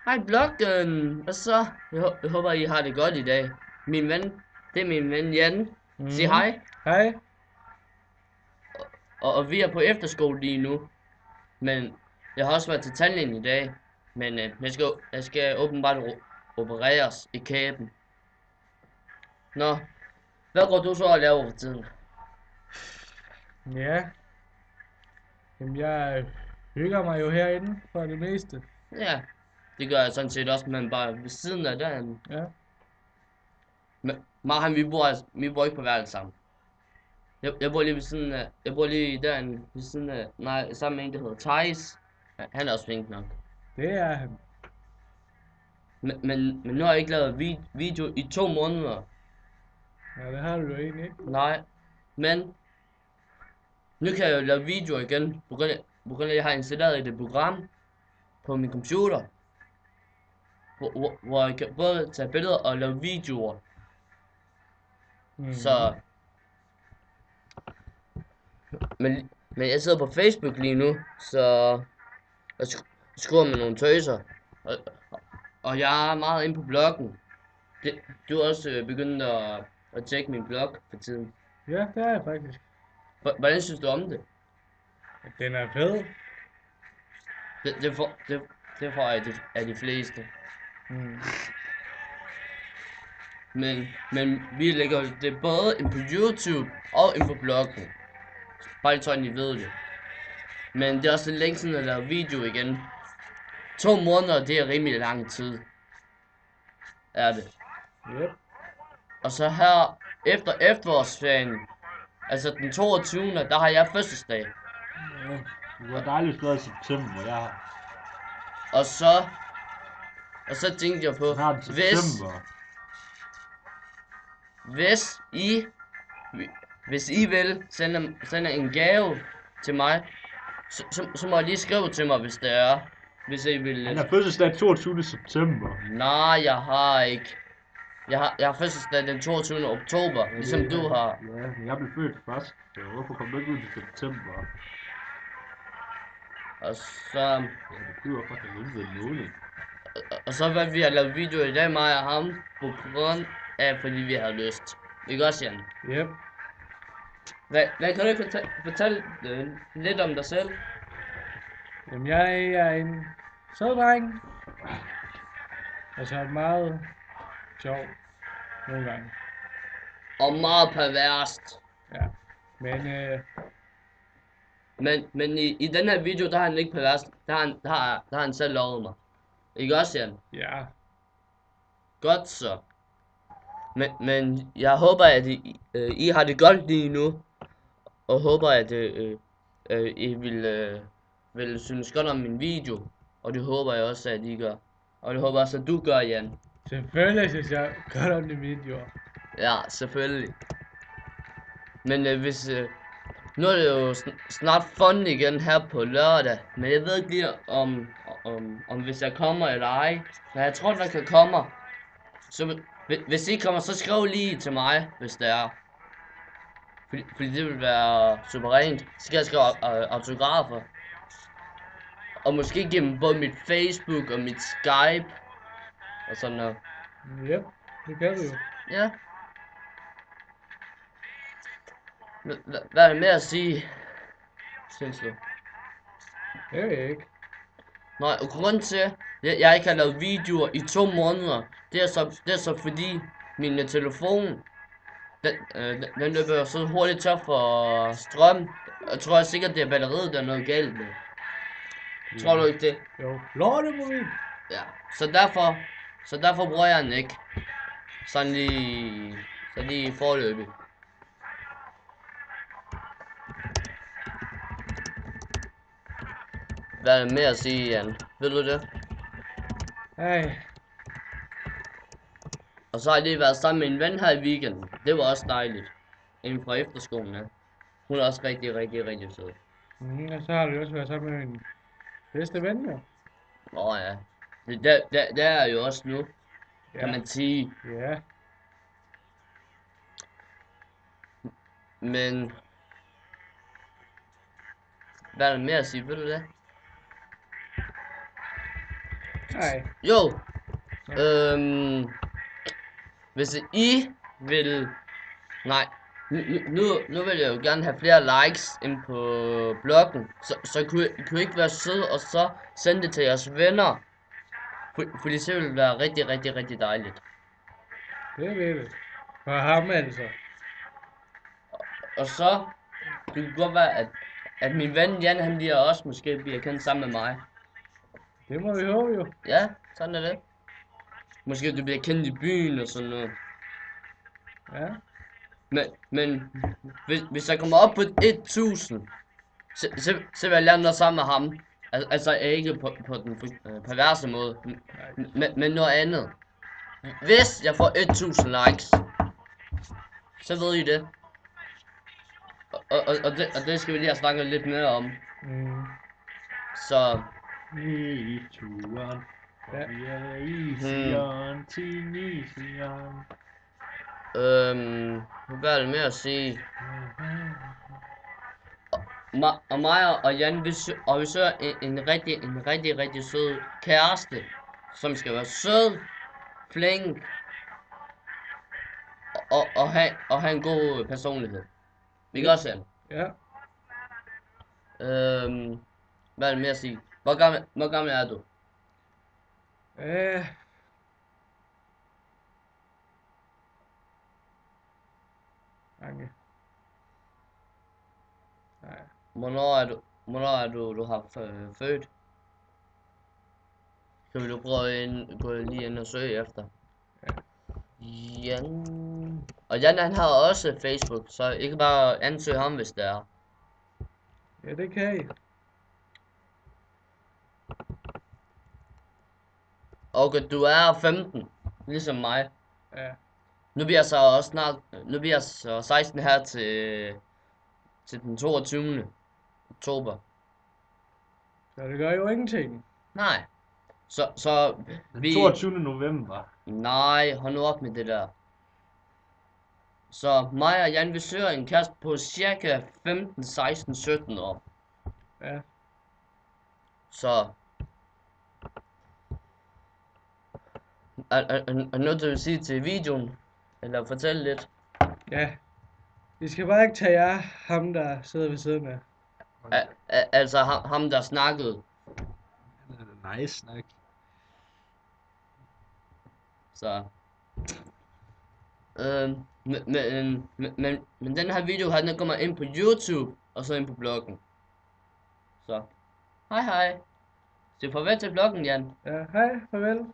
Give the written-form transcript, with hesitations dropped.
Hej bloggen, hvad så? Jeg håber I har det godt i dag. Min ven, det er min ven Jan. Sig hej. Hej. Og vi er på efterskole lige nu. Men jeg har også været til tandlægen i dag. Men jeg skal åbenbart opereres i kæben. Nå, hvad går du så og laver for tiden? Ja, jamen jeg hygger mig jo herinde for det meste. Ja, det gør jeg sådan set også, men bare ved siden af den. Ja. Mig og han, vi bor ikke på værelse sammen. Jeg bor lige ved siden af, jeg bor lige derinde ved siden af, nej, sammen med en, der hedder Thijs. Ja, han er også flink nok. Det er han. Men nu har jeg ikke lavet video i 2 måneder. Ja, det har du jo egentlig ikke. Nej, men nu kan jeg jo lave video igen, på grund af at jeg har installeret et program på min computer, hvor jeg kan både tage billeder og lave videoer. Så, men jeg sidder på Facebook lige nu, så jeg skriver med nogle tøser, og jeg er meget inde på bloggen. Du er også begyndt at tjekke min blog for tiden. Ja, det er jeg faktisk. Hvordan synes du om det? Den er fed. Det får jeg af de fleste. Men vi lægger det både ind på YouTube og ind på bloggen. Bare lige sådan, I ved det. Men det er også lidt længe siden at lave video igen. 2 måneder, det er rimelig lang tid. Er det. Yep. Og så her efter efterårsferien, altså den 22. der har jeg fødselsdag. Ja, det var dejligt været i september, jeg har. Og så tænkte jeg på, hvis I vil sende en gave til mig, så må I lige skrive til mig, hvis det er. Hvis I vil. Han har fødselsdag 22. september. Nej, jeg har ikke. Jeg har fødselsdag den 22. oktober, ligesom du har. Ja, men jeg blev født først, så hvorfor kom du ikke ud i september? Og så... Ja, det bliver for helvede måned. Og så hvad vi har lavet video i dag, mig og ham, på grund af, fordi vi har lyst. Ikke også, Jan? Yep. Hvad kan du ikke fortælle lidt om dig selv? Jamen jeg er en sød dreng. Og så er meget sjov nogle gange. Og meget perverst. Ja, men i den her video, der er han ikke perverst. Der har han selv lovet mig. Ikke også, Jan? Ja. Godt så. Men jeg håber, at I har det godt lige nu. Og håber, at I vil synes godt om min video. Og det håber jeg også, at I gør. Og det håber også, at du gør, Jan. Selvfølgelig synes jeg godt om de videoer. Ja, selvfølgelig. Men hvis... nu er det jo snart fun igen her på lørdag. Men jeg ved ikke lige om hvis jeg kommer eller ej. Men jeg tror nok jeg kommer. Så hvis I kommer, så skriv lige til mig, hvis det er. Fordi det vil være suverænt. Så skal jeg skrive autografer. Og måske gennem både mit Facebook og mit Skype. Og sådan noget. Yep, det kan du jo. Ja. Hvad er det med at sige? Synes du? Det ved jeg ikke. Nej, og grunden til, at jeg ikke har lavet videoer i 2 måneder, det er så fordi min telefon, den løber så hurtigt tør for strøm. Jeg tror sikkert, det er batteriet, der er noget galt med. Tror du ikke det? Jo, lortemobil. Ja, så derfor bruger jeg den ikke. Sådan lige forløbig. Hvad er der mere at sige, Jan? Ved du det? Ej. Og så har jeg lige været sammen med en ven her i weekenden. Det var også dejligt. Inden fra efterskolen, ja. Hun er også rigtig, rigtig, rigtig sød. Og så har du også været sammen med min bedste ven, jo. Åh ja. Det er jeg jo også nu, kan man sige. Ja. Men... hvad er der mere at sige, ved du det? Nej. Jo. Hvis I vil... Nej. Nu vil jeg jo gerne have flere likes ind på bloggen. Så kunne I ikke være søde og så sende det til jeres venner. Fordi det ville være rigtig, rigtig, rigtig dejligt. Det vil det. For ham altså. Og så... Det kunne godt være, at min ven Jan, han bliver også måske bliver kendt sammen med mig. Det må vi håbe jo. Ja, sådan er det. Måske du bliver kendt i byen og sådan noget. Ja. Men hvis jeg kommer op på 1000, så vil jeg lave noget sammen med ham. Altså ikke på den perverse måde, men noget andet. Hvis jeg får 1000 likes, så ved I det. Og det skal vi lige have snakket lidt mere om. Så... I turen. Ja. Vi er i Sion, til Sion. Hvad er det mere at sige? Og mig og Jan, vi søger en rigtig sød kæreste, som skal være sød, flink, og have en god personlighed. Vi kan også se. Ja. Hvad er det mere at sige? Hvor gammel er du? Mange. Nej. Hvornår er du har født? Så vil du gå lige ind og søge efter. Jan... Og Jan han har også Facebook, så I kan bare ansøge ham, hvis det er. Ja, det kan I. Okay, du er 15, ligesom mig. Ja. Nu bliver jeg så også snart... Nu bliver jeg så 16 her til den 22. oktober. Så det gør jo ingenting. Nej. Så Den 22. november. Nej, hold nu op med det der. Så mig og Jan, vi søger en kæreste på cirka 15, 16, 17 år. Ja. Så... Er noget du vil sige til videoen? Eller fortælle lidt? Ja. Vi skal bare ikke tage jer, ham der sidder ved siden af. Altså ham der snakkede. Nice snak. Så... Men den her video her, den kommer ind på YouTube, og så ind på bloggen. Så... Hej. Sig farvel til bloggen, Jan. Ja, hej, farvel.